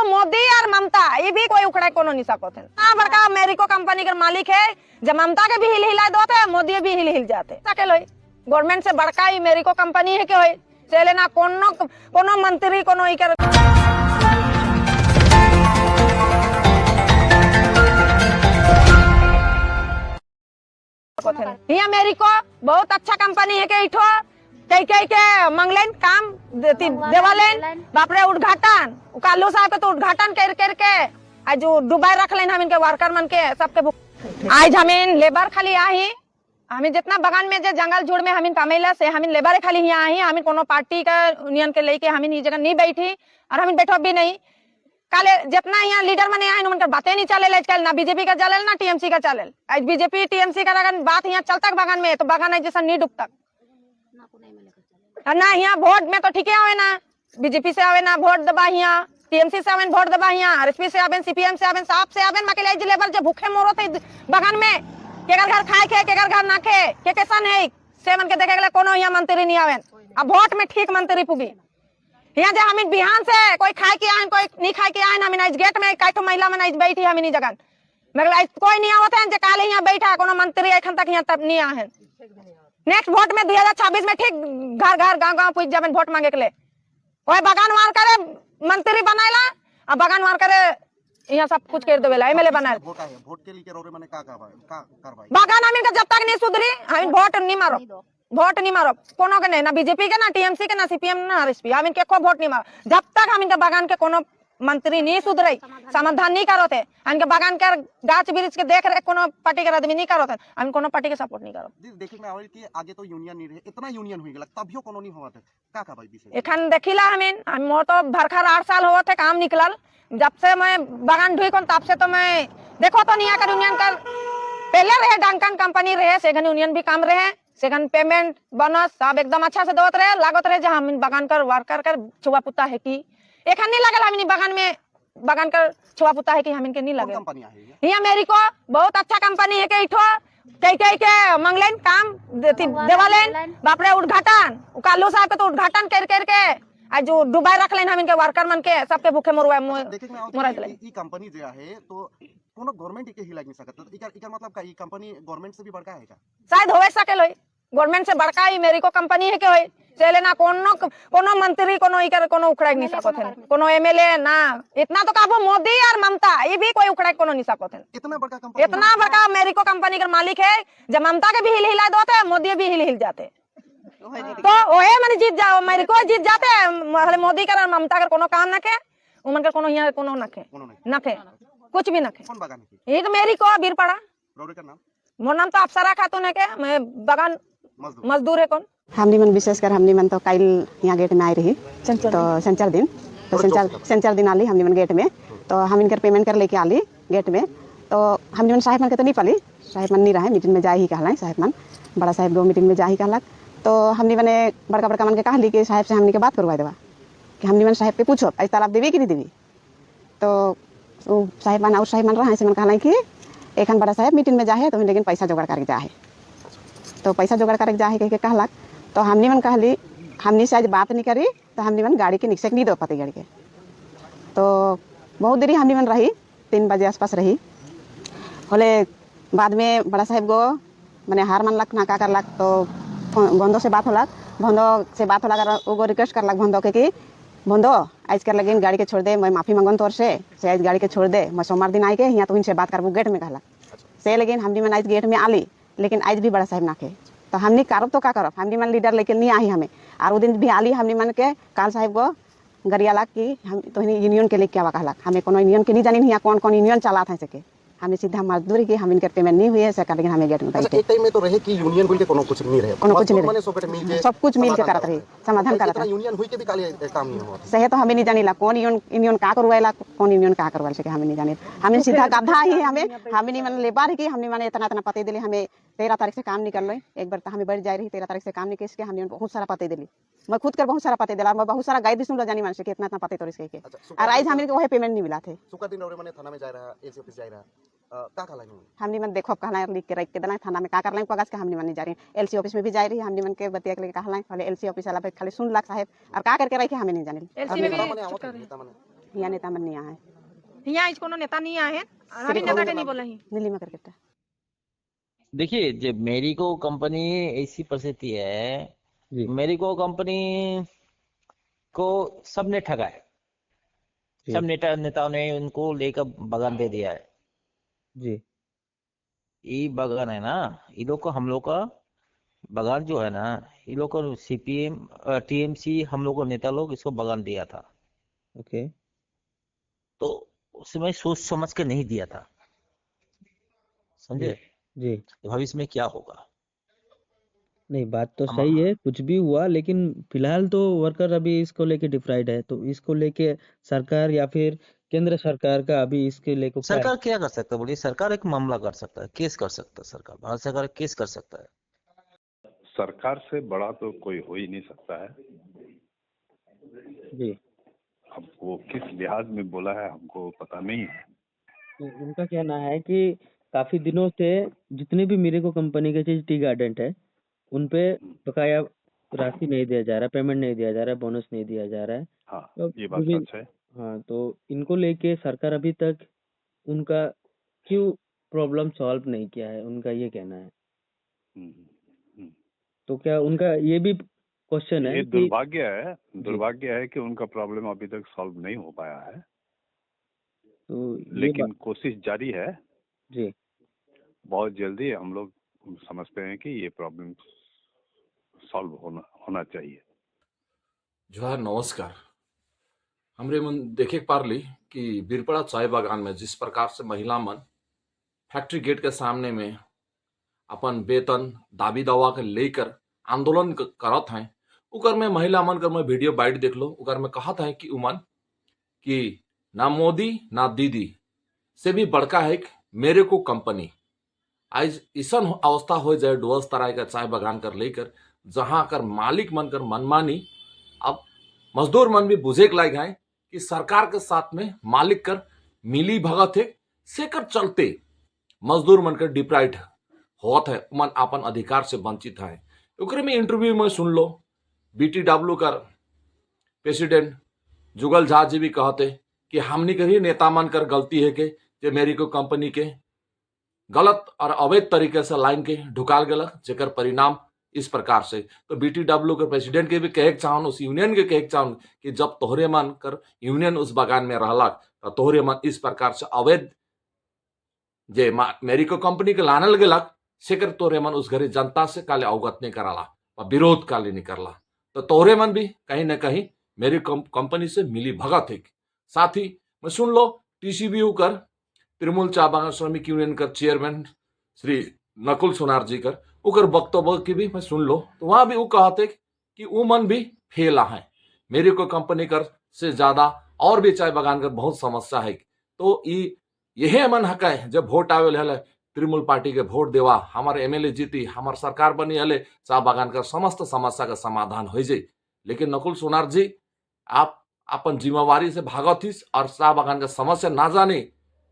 मोदी और ममता ये भी कोई उखड़े को नहीं सकते हैं। बड़का अमेरिको कंपनी के मालिक है, जब ममता के भी हिल हिला दो थे, मोदी भी हिल हिल जाते गवर्नमेंट से बड़का अमेरिको कंपनी है के चले ना कोनो मंत्री कोनो ये अमेरिको बहुत अच्छा कंपनी है के इठो कई के मंगलेन काम देवालेन बापरे उद्घाटन कालू साहब के तो उद्घाटन कर के आज दुबई रख लेन हम इनके वर्कर मन के सबके आज हमें लेबर खाली आई हमें जितना बगान में जंगल झुड़ में हमें कमेला से हमें लेबर खाली यहाँ आई हमें कोनो पार्टी का यूनियन के लेके हमें ये जगह नहीं बैठी और हमें बैठो भी नहीं काले जितना यहाँ लीडर मने आए उनकर बातें नहीं चले आजकल ना बीजेपी का चले ना टीएमसी का चले आज बीजेपी टीएमसी का अगर बात यहाँ चलता बगान में तो बगान जैसा नहीं डूबता ना यहाँ वोट में तो ठीक है ना बीजेपी से आवे ना वोट दबा यहाँ टीएमसी से आवे वोट दबा यहाँ आरएसपी से आवे सीपीएम से आवे साहब से आवे मकेला लेबर जो भूखे मोरो थे बगान में केकर घर खाए के केकर घर ना खे के कैसन है से मन के देखे गले कोनो यहाँ मंत्री नहीं आवे अब वोट में ठीक मंत्री पुगी यहाँ जो हम बिहान से कोई खाए के आए कोई नहीं खाए के आए हम गेट में कई महिला में बैठी हम जगह मगर कोई नहीं आवत है काले यहाँ बैठा कोनो मंत्री एखन तक यहाँ तब नहीं आए नेक्स्ट वोट में 2026 में ठीक घर घर गांव गांव पूछ जाबन वोट मांगे के लिए ओए बगान वार करे मंत्री बनाएला अब बगान वार करे यहाँ सब कुछ कर देवेला एमएलए बनाए वोट के लिए रोरे माने का करवाई बगान हम जब तक नहीं सुधरी हम वोट नहीं मारो कोनो के नहीं ना बीजेपी के ना टीएमसी के ना सीपीएम ना आरएसपी हम इनके को वोट नहीं मारो जब तक हम इनके बगान के कोनो मंत्री नहीं सुधरे समाधान नहीं करो थे इनके बगान के गाछ वृक्ष के देख रहे कोनो पार्टी के आदमी नहीं करो थे हम कोनो पार्टी के सपोर्ट नहीं करो देखे में आवल कि आगे तो यूनियन नहीं रहे इतना यूनियन हुई गेला तभियो कोनो नहीं होवत का भाई विषय एखन देखिला हम मोर तो भरखर 8 साल होवत है काम निकलल जब से मैं बगान ढुई कोन तब से तो मैं देखो तो नहीं आकर यूनियन कर पहले रहे डंकन कंपनी रहे सेखन यूनियन भी काम रहे सेखन पेमेंट बोनस सब एकदम अच्छा से देवत रहे लागत रहे जहां हम बगान कर वर्कर कर छुआ पुता है कि एखन नहीं लगल हम बगान में बगान कर छुआ पुता है कि हम इनके नहीं लगे ये अमेरिको बहुत अच्छा कंपनी है के इठो कई के मंगलेन काम देवालेन बापरे उद्घाटन कालू साहब के तो उद्घाटन कर के आज दुबई रख लेन हम इनके वर्कर मन के सबके भूखे मोरा ई कंपनी जे है तो कोनो गवर्नमेंट के हिला नहीं सकत इकर मतलब का ई कंपनी गवर्नमेंट से भी बड़का है का शायद होवे सकेल गवर्नमेंट से बड़का अमेरिको कंपनी है के चले ना कोनो मंत्री कोनो इकर कोनो उखड़ा नहीं सकत है कोनो एमएलए ना इतना तो काबू मोदी और ममता ये भी कोई उखड़ा कोनो नहीं सकत है इतना बड़का अमेरिको कंपनी का मालिक है जब ममता के भी हिल हिला दो थे मोदी भी हिल हिल जाते तो ओहे मन जीत जाओ अमेरिको जीत जाते मोदी का ममता का कोनो काम ना के उमन का कोनो यहाँ कोनो ना के कुछ भी ना के ये तो मेरी को बीरपाड़ा मोर नाम तो अप्सरा खातून है के मैं बगान मजदूर है कौन हमनी मन विशेषकर हमनी मन तो कल यहाँ गेट में आई रही तो संचार दिन आली हमनी मन गेट में तो हम इनकर पेमेंट कर लेके आली गेट में तो हमनी मन साहेब मन के तो नहीं पाली साहेब मन नहीं रहे मीटिंग में जा ही कहला साहेब मन बड़ा साहेब दो मीटिंग में जा ही कहला तो हमनी मने बड़का मन के कहली कि साहेब से हमनी के बात करवा देवा कि हमनी मन साहेब के पूछो आज तालाब देवी कि नहीं देवी तो साहेब मन और साहेब मन रहा से मन कहला कि एखन बड़ा साहेब मीटिंग में जाए तो लेकिन पैसा जोगाड़ करके जाए तो पैसा जोगाड़ करके जाए कह के कहला तो हमनी मन कहली हमनी से आज बात नहीं करी तो हमनी मन गाड़ी के निकसे नहीं दे पाती गाड़ी के तो बहुत देरी हमनी मन रही 3 बजे आसपास रही बोले बाद में बड़ा साहेब गो मैंने हार मानलक ना का करलक तो बंदो से बात होला वो रिक्वेस्ट करलक बंदो के कि बंदो आज कर लगे गाड़ी के छोड़ दे मैं माफी मांगन तोर से आज गाड़ी के छोड़ दे मैं सोमवार दिन आई के यहाँ तो इनसे बात करबू गेट में कहला से लेकिन हमनी मन आज गेट में आली लेकिन आज भी बड़ा साहेब नाखे तो हमनी करब तो का करब हमनी मन लीडर लेके नहीं आई हमें और वो दिन भी आली हमनी मन के काल साहेब को गरियाला की हम तो यूनियन के लेके आवा कहला हमें कोनो यूनियन के नहीं जानी यहाँ कौन यूनियन चला था सके हमें सीधा मजदूरी की हम इनकर पेमेंट नहीं हुई है सरकार लेकिन हमें गेट में अच्छा एक टाइम में तो रहे कि यूनियन बोल के कोनो कुछ नहीं रहे कोनो कुछ नहीं रहे सब कुछ मिल के करत रही समाधान करत रही यूनियन हुई के भी काले काम नहीं हुआ सही तो हमें नहीं जानीला कौन यूनियन का करवाएला कौन यूनियन का करवाल सके हमें नहीं जाने हमें सीधा गधा ही हमें नहीं मन लेबर की हमने माने इतना पते दिले हमें 13 तारीख से काम निकल रहे एक बार तो हमें बढ़ जा रही 13 तारीख से काम निकल के हमने बहुत सारा पते दिली मैं खुद कर बहुत सारा पते दिला मैं बहुत सारा गाइड सुन जानी मन से कि इतना पते तो इसके और आज हमें वही पेमेंट नहीं मिला थे सुका दिन और मैंने थाना में जा रहा एलसी ऑफिस जा रहा का कहला हमने मन देखो कहला लिख के रख के देना थाना में का करला कागज के हमने मन नहीं जा रही एलसी ऑफिस में भी जा रही हमने मन के बतिया के कहला खाली एलसी ऑफिस वाला खाली सुन लाख साहब और का करके रखे हमें नहीं जाने यहाँ नेता मन नहीं आए यहाँ इस कोनो नेता नहीं आए हैं हमारी नेता के नहीं बोला ही नीलिमा करके देखिए जब मेरिको कंपनी ऐसी परिस्थिति है, जी मेरिको कंपनी को सबने ठगा है, जी सब नेताओं ने उनको लेकर बगान दे दिया है। जी ये बगान है ना, ये लोग को हम लोग का बगान जो है ना, ये लोग को सीपीएम टीएमसी हम लोग को नेता लोग इसको बगान दिया था, ओके तो उसमें सोच समझ के नहीं दिया था, समझे? जी भविष्य में क्या होगा? नहीं बात तो हम सही है, कुछ भी हुआ, लेकिन फिलहाल तो वर्कर अभी इसको लेके डिफराइड है, तो इसको लेके सरकार या फिर केंद्र सरकार का अभी इसके लेके क्या है? सरकार क्या कर सकता है? बोलिए, सरकार एक मामला कर सकता है, केस कर सकता है, सरकार भारत सरकार केस कर सकता है। सरकार से बड़ा तो कोई हो ही नहीं सकता है। जी अब वो किस लिहाज में बोला है हमको पता नहीं है। तो उनका कहना है कि काफी दिनों से जितने भी मेरिको कंपनी के चीज टी गार्डेंट है उन पे बकाया राशि नहीं दिया जा रहा, पेमेंट नहीं दिया जा रहा है, बोनस नहीं दिया जा रहा है। हाँ तो ये बात विभिन्न- सच है। हाँ, तो इनको लेके सरकार अभी तक उनका क्यों प्रॉब्लम सॉल्व नहीं किया है, उनका ये कहना है। हम्म, हम्म। तो क्या उनका ये भी क्वेश्चन है ये कि दुर्भाग्य है कि उनका प्रॉब्लम अभी तक सॉल्व नहीं हो पाया है, तो ये लेकिन कोशिश जारी है। जी बहुत जल्दी हम लोग समझते हैं कि ये प्रॉब्लम सॉल्व होना चाहिए। जोहार नमस्कार। हमरे मन देखे पारली कि बीरपड़ा चाय बागान में जिस प्रकार से महिला मन फैक्ट्री गेट के सामने में अपन वेतन दाबी दावा के लेकर आंदोलन करत हैं, उकर में महिला मन कर मैं वीडियो बाइट देख लो, उकर में कहत है कि उमन कि ना मोदी ना दीदी से भी बड़का है मेरे को कंपनी। आज इसन अवस्था हो जाए डुअस तराई का चाय बागान कर लेकर, जहां कर मालिक मन कर मनमानी, अब मजदूर मन भी बुझे के लायक है कि सरकार के साथ में मालिक कर मिली भगत है, से कर चलते मजदूर मन कर डिप्राइड होत है, मन अपन अधिकार से वंचित है। ओकरे में इंटरव्यू में सुन लो, BTW कर प्रेसिडेंट जुगल झा जी भी कहते कि हमनी कर ही नेता मन कर गलती है कि जे मेरिको कंपनी के गलत और अवैध तरीके से लाइन के ढुकाल गलक, जेकर परिणाम इस प्रकार से। तो BTW के प्रेसिडेंट के भी कहे चाहन, उस यूनियन के कहे चाहन कि जब तोहरे मन कर यूनियन उस बगान में रहलक तो तोहरे मन इस प्रकार से अवैध जे मेरिको कंपनी के लानल गेलक, सेकर तोहरे मन उस घरे जनता से काले अवगत नहीं कराला और विरोध काले नहीं करला, तो तोहरे मन भी कहीं न कहीं मेरी कंपनी से मिली भगत है। साथ ही मैं सुन लो TCBU कर तृणमूल चा बागान श्रमिक यूनियन कर चेयरमैन श्री नकुल सोनार जी कर उकर वक्तव्य की भी मैं सुन लो, तो वहां भी वो कहते कि वो मन भी फेला है, मेरे को कंपनी कर से ज्यादा और भी चाय बागान कर बहुत समस्या है। तो यही मन हक है, जब वोट आवे हले तृणमूल पार्टी के वोट देवा, हमारे MLA जीती, हमार सरकार बनी हले, चाय बागान का समस्त समस्या का समाधान हो जाए। लेकिन नकुल सोनार जी, आप अपन जिम्मेवारी से भागत हिस और चाय बागान का समस्या ना जाने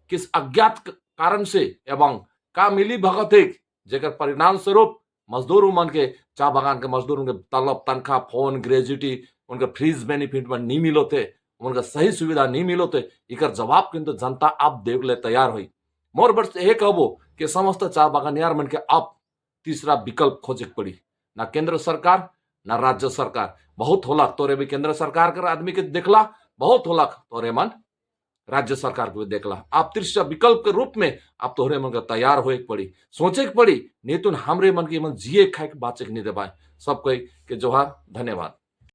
किस अज्ञात कारण से एवं का मिली भगत है, जेकर परिणाम स्वरूप मजदूर मन के चाय बागान के मजदूर उनके तलब तनख्वाह फोन ग्रेजुटी उनके फ्रीज बेनिफिट में नहीं मिलो थे, उनका सही सुविधा नहीं मिलो थे, इकर जवाब किंतु जनता आप देख ले तैयार हुई। मोर वर्ष ये कहबो कि समस्त चाय बागानियार मन के अब तीसरा विकल्प खोजे पड़ी, ना केंद्र सरकार ना राज्य सरकार। बहुत होलक तोरे भी केंद्र सरकार कर आदमी के देखला, बहुत होलक तोरे मन राज्य सरकार को भी देखला। आप तीसरा विकल्प के रूप में आप तोहरे मन का तैयार होए पड़ी, सोचे पड़ी, नहीं तो हमरे मन के मन जिए खाए के बाचे के नहीं दे पाए। सब कोई के जोहार, धन्यवाद।